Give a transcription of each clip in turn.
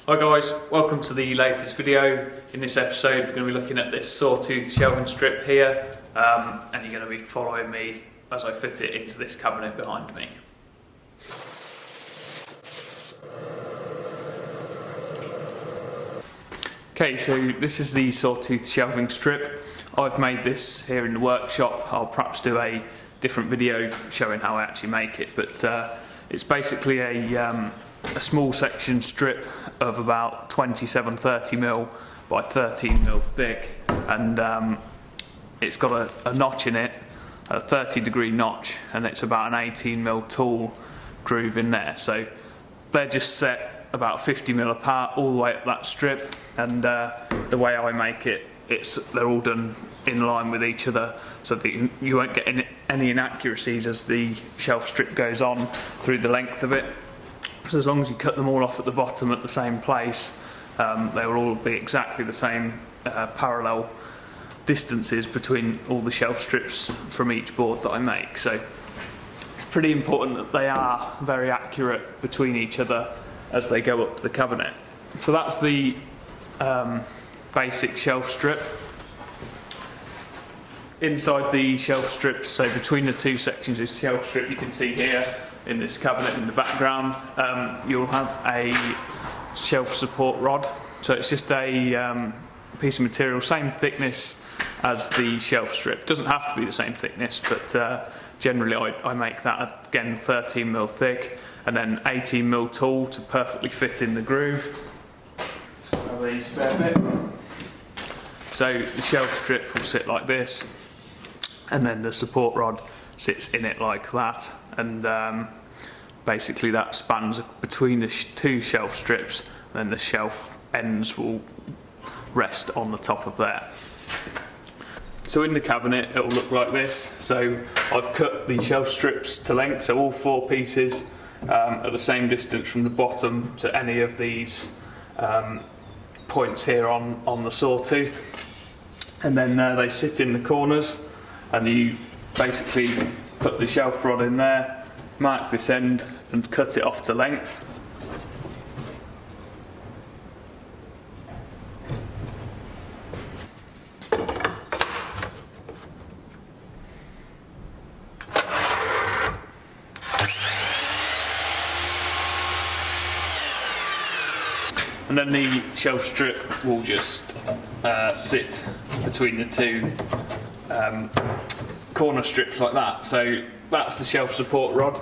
Hi guys, welcome to the latest video. In this episode we're going to be looking at this sawtooth shelving strip here, and you're going to be following me as I fit it into this cabinet behind me. Okay, so this is the sawtooth shelving strip. I've made this here in the workshop. I'll perhaps do a different video showing how I actually make it, but it's basically a small section strip of about 27-30mm by 13mm thick, and it's got a notch in it, a 30-degree notch, and it's about an 18mm tool groove in there. So they're just set about 50mm apart all the way up that strip, and the way I make it, they're all done in line with each other, so that you won't get any inaccuracies as the shelf strip goes on through the length of it. So as long as you cut them all off at the bottom at the same place, they will all be exactly the same parallel distances between all the shelf strips from each board that I make. So it's pretty important that they are very accurate between each other as they go up the cabinet. So that's the basic shelf strip. Inside the shelf strip, so between the two sections of shelf strip, you can see here in this cabinet in the background, you'll have a shelf support rod. So it's just a piece of material, same thickness as the shelf strip. It doesn't have to be the same thickness, but generally I make that, again, 13mm thick, and then 18mm tool to perfectly fit in the groove. Have a spare bit. So the shelf strip will sit like this, and then the support rod sits in it like that, and basically that spans between the two shelf strips, and then the shelf ends will rest on the top of there. So in the cabinet it will look like this. So I've cut the shelf strips to length, so all four pieces at the same distance from the bottom to any of these points here on the sawtooth, and then they sit in the corners, and you basically put the shelf rod in there, mark this end and cut it off to length. And then the shelf strip will just sit between the two corner strips like that. So that's the shelf support rod.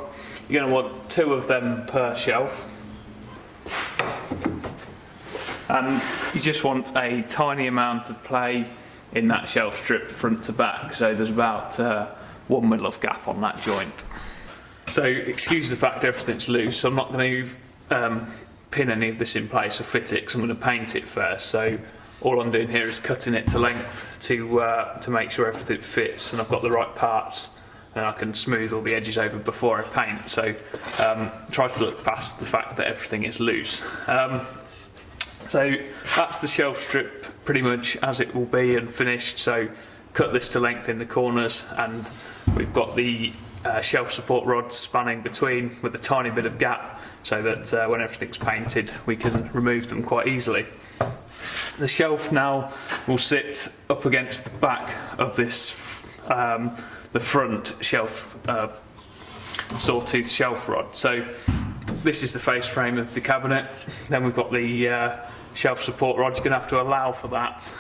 You're going to want two of them per shelf, and you just want a tiny amount of play in that shelf strip front to back, so there's about 1mm of gap on that joint. So excuse the fact everything's loose. I'm not going to pin any of this in place or fit it, because I'm going to paint it first. So all I'm doing here is cutting it to length to make sure everything fits and I've got the right parts, and I can smooth all the edges over before I paint. So try to look past the fact that everything is loose. So that's the shelf strip pretty much as it will be and finished. So cut this to length in the corners, and we've got the shelf support rods spanning between with a tiny bit of gap, so that when everything's painted we can remove them quite easily. The shelf now will sit up against the back of this, the front shelf sawtooth shelf rod. So this is the face frame of the cabinet. Then we've got the shelf support rod. You're going to have to allow for that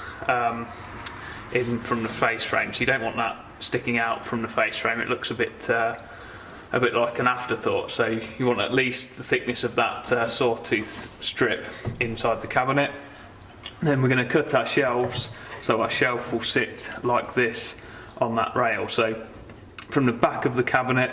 in from the face frame. So you don't want that sticking out from the face frame. It looks a bit like an afterthought. So you want at least the thickness of that sawtooth strip inside the cabinet. Then we're going to cut our shelves, so our shelf will sit like this on that rail. So from the back of the cabinet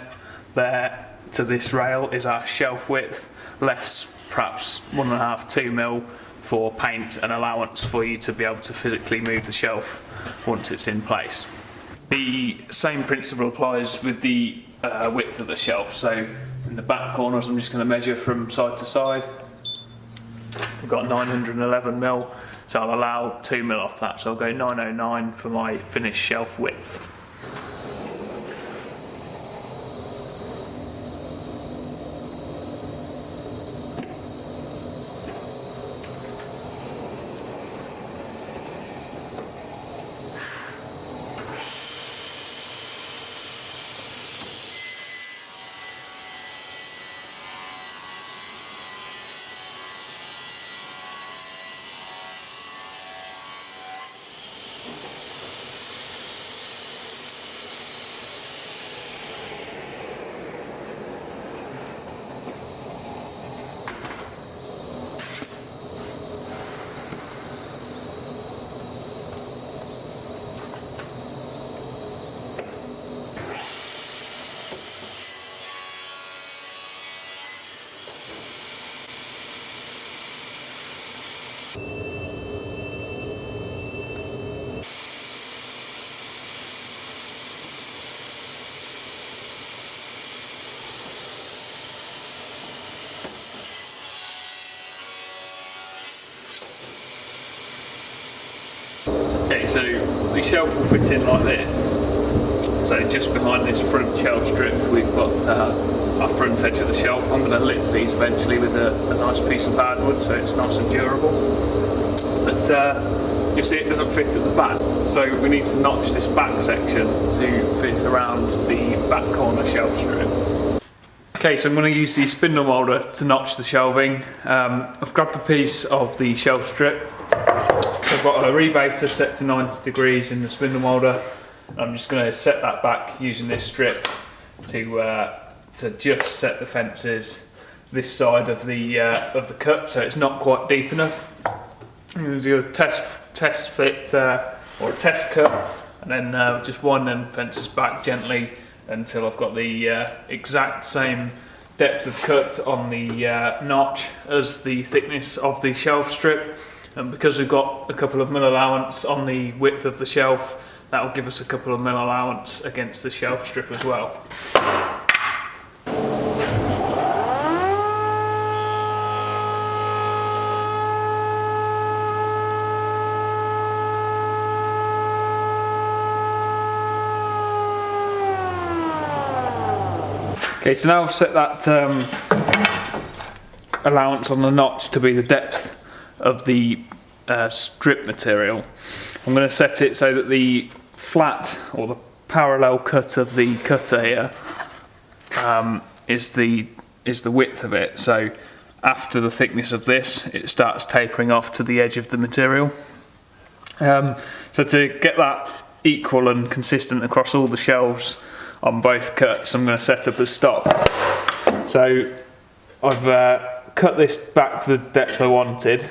there to this rail is our shelf width, less perhaps 1.5–2mm for paint and allowance for you to be able to physically move the shelf once it's in place. The same principle applies with the width of the shelf. So in the back corners I'm just going to measure from side to side. I've got 911mm, so I'll allow 2mm off that, so I'll go 909 for my finished shelf width. so the shelf will fit in like this. So just behind this front shelf strip we've got our front edge of the shelf. I'm going to lip these eventually with a nice piece of hardwood so it's nice and durable. But you'll see it doesn't fit at the back, so we need to notch this back section to fit around the back corner shelf strip. Okay, so I'm going to use the spindle moulder to notch the shelving. I've grabbed a piece of the shelf strip. I've got a rebater set to 90 degrees in the spindle moulder. I'm just going to set that back using this strip to just set the fences this side of the cut, so it's not quite deep enough. I'm going to do a test fit or a test cut, and then just wind them fences back gently until I've got the exact same depth of cut on the notch as the thickness of the shelf strip. And because we've got a couple of mil allowance on the width of the shelf, that will give us a couple of mil allowance against the shelf strip as well. Okay, so now I've set that allowance on the notch to be the depth of the strip material. I'm going to set it so that the flat or the parallel cut of the cutter here is the width of it. So after the thickness of this, it starts tapering off to the edge of the material. So to get that equal and consistent across all the shelves on both cuts, I'm going to set up a stop. So I've cut this back to the depth I wanted,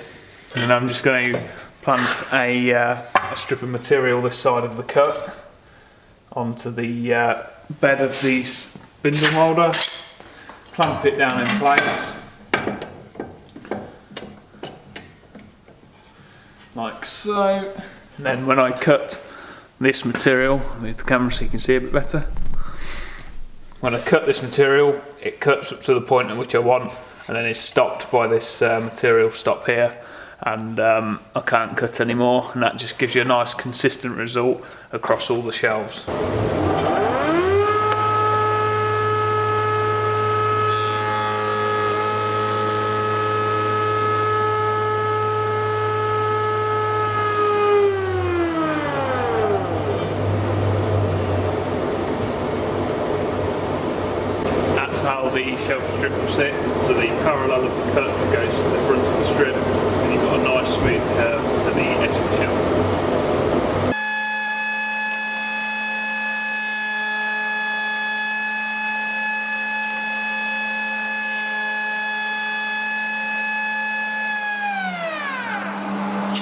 and I'm just going to plant a strip of material this side of the cut onto the bed of the spindle moulder, clamp it down in place like so. And then when I cut this material, I'll move the camera so you can see a bit better. When I cut this material, it cuts up to the point at which I want, and then it's stopped by this material stop here, and I can't cut anymore, and that just gives you a nice consistent result across all the shelves. How the shelf strip will sit, so the parallel of the cut goes to the front of the strip, and you've got a nice smooth curve to the edge of the shelf.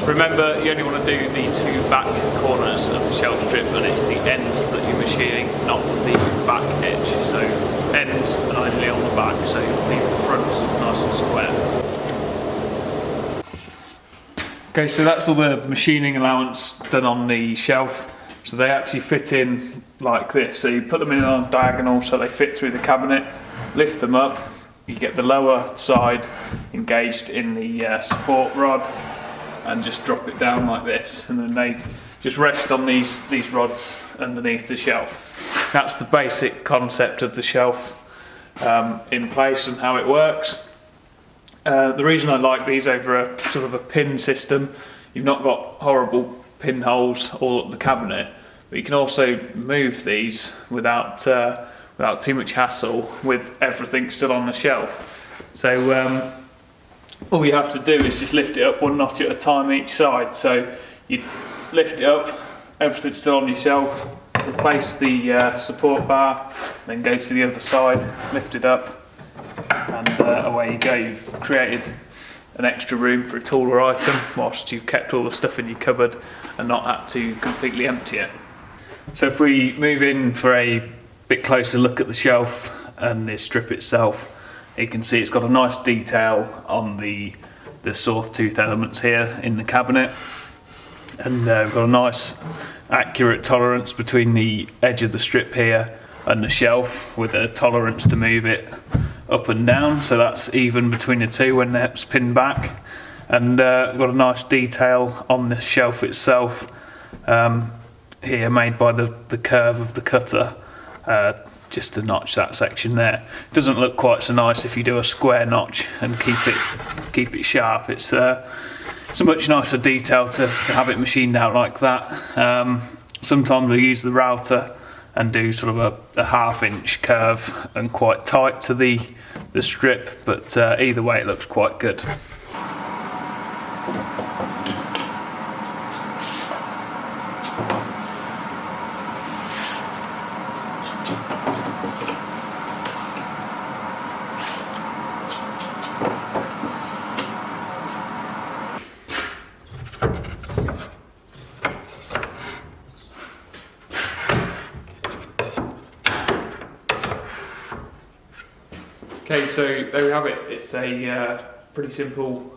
Remember, you only want to do the two back corners of the shelf strip, and it's the ends that you're machining, not the back edge. So ends and only on the back, so leave the fronts nice and square. Okay, so that's all the machining allowance done on the shelf. So they actually fit in like this. So you put them in on diagonal so they fit through the cabinet, lift them up, you get the lower side engaged in the support rod, and just drop it down like this, and then they just rest on these rods underneath the shelf. That's the basic concept of the shelf in place and how it works. The reason I like these over a sort of a pin system, you've not got horrible pinholes all up the cabinet, but you can also move these without too much hassle with everything still on the shelf. So all you have to do is just lift it up one notch at a time each side. So you lift it up, everything's still on your shelf, replace the support bar, then go to the other side, lift it up, and away you go. You've created an extra room for a taller item whilst you've kept all the stuff in your cupboard and not had to completely empty it. So if we move in for a bit closer look at the shelf and the strip itself, you can see it's got a nice detail on the sawtooth elements here in the cabinet, and we've got a nice accurate tolerance between the edge of the strip here and the shelf, with a tolerance to move it up and down, so that's even between the two when it's pinned back. And we've got a nice detail on the shelf itself here made by the curve of the cutter, just to notch that section there. It doesn't look quite so nice if you do a square notch and keep it sharp. It's a much nicer detail to have it machined out like that. Sometimes we use the router and do sort of a half-inch curve and quite tight to the strip, but either way it looks quite good. Okay, so there we have it. It's a pretty simple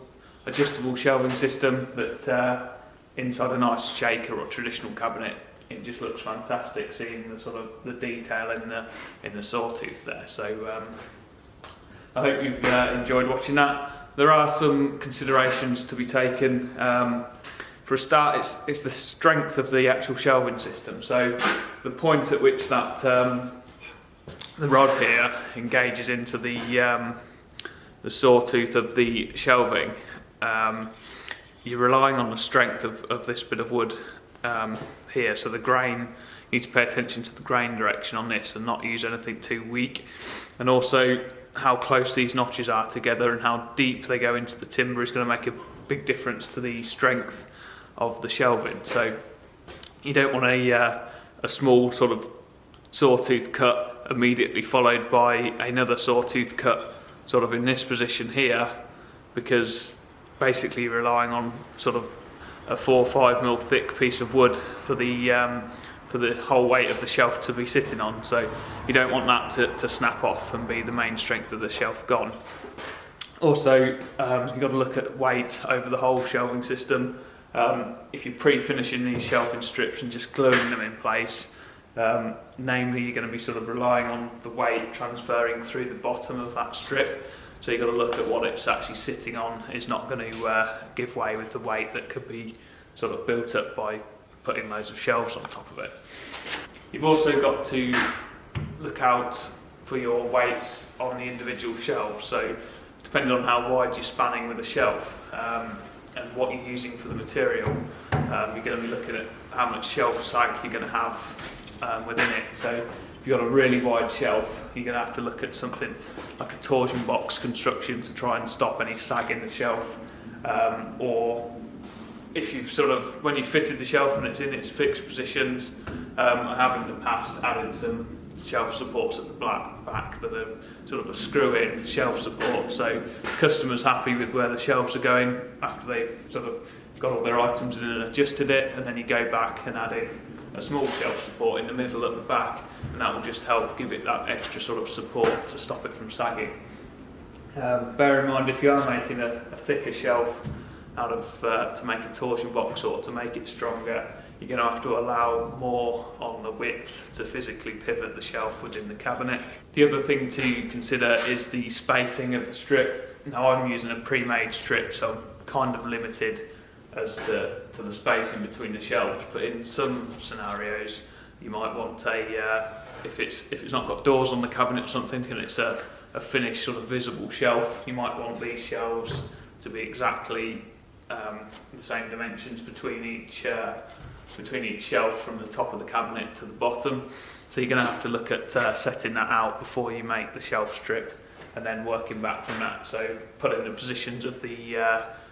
adjustable shelving system that inside a nice shaker or traditional cabinet, it just looks fantastic, seeing the sort of the detail in the sawtooth there. So I hope you've enjoyed watching that. There are some considerations to be taken. For a start, it's the strength of the actual shelving system. So the point at which that the rod here engages into the sawtooth of the shelving, you're relying on the strength of this bit of wood here. So the grain, you need to pay attention to the grain direction on this and not use anything too weak. And also how close these notches are together and how deep they go into the timber is going to make a big difference to the strength of the shelving. So you don't want a small sort of sawtooth cut immediately followed by another sawtooth cut sort of in this position here, because basically you're relying on sort of a 4 or 5 mil thick piece of wood for the whole weight of the shelf to be sitting on. So you don't want that to snap off and be the main strength of the shelf gone. Also, you've got to look at weight over the whole shelving system. If you're pre-finishing these shelving strips and just gluing them in place, namely you're going to be sort of relying on the weight transferring through the bottom of that strip, so you've got to look at what it's actually sitting on is not going to give way with the weight that could be sort of built up by putting loads of shelves on top of it. You've also got to look out for your weights on the individual shelves, so depending on how wide you're spanning with the shelf and what you're using for the material, you're going to be looking at how much shelf sag you're going to have within it. So if you've got a really wide shelf, you're going to have to look at something like a torsion box construction to try and stop any sag in the shelf, or if you've sort of, when you've fitted the shelf and it's in its fixed positions, I have in the past added some shelf supports at the back that are sort of a screw-in shelf support, so the customer's happy with where the shelves are going after they've sort of got all their items in and adjusted it, and then you go back and add in a small shelf support in the middle at the back, and that will just help give it that extra sort of support to stop it from sagging. Bear in mind, if you are making a thicker shelf out of to make a torsion box or to make it stronger, you're going to have to allow more on the width to physically pivot the shelf within the cabinet. The other thing to consider is the spacing of the strip. Now I'm using a pre-made strip, so I'm kind of limited as to the spacing between the shelves, but in some scenarios you might want if it's not got doors on the cabinet or something and it's a finished sort of visible shelf, you might want these shelves to be exactly the same dimensions between each shelf from the top of the cabinet to the bottom. So you're going to have to look at setting that out before you make the shelf strip and then working back from that. So putting the positions of the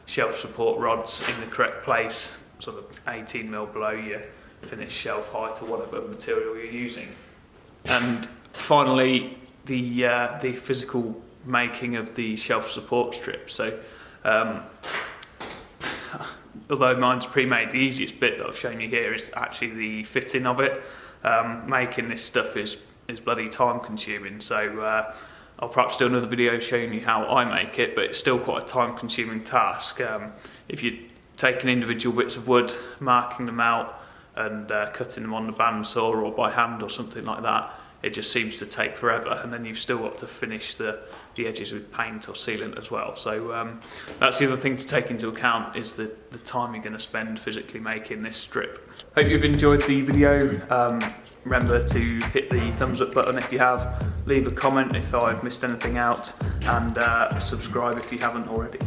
shelf support rods in the correct place, sort of 18 mil below your finished shelf height or whatever material you're using. And finally, the physical making of the shelf support strip. So although mine's pre-made, the easiest bit that I've shown you here is actually the fitting of it. Making this stuff is bloody time consuming, so I'll perhaps do another video showing you how I make it, but it's still quite a time consuming task. If you're taking individual bits of wood, marking them out and cutting them on the bandsaw or by hand or something like that, it just seems to take forever, and then you've still got to finish the edges with paint or sealant as well. So that's the other thing to take into account, is the time you're going to spend physically making this strip. Hope you've enjoyed the video. Remember to hit the thumbs up button if you have, leave a comment if I've missed anything out, and subscribe if you haven't already.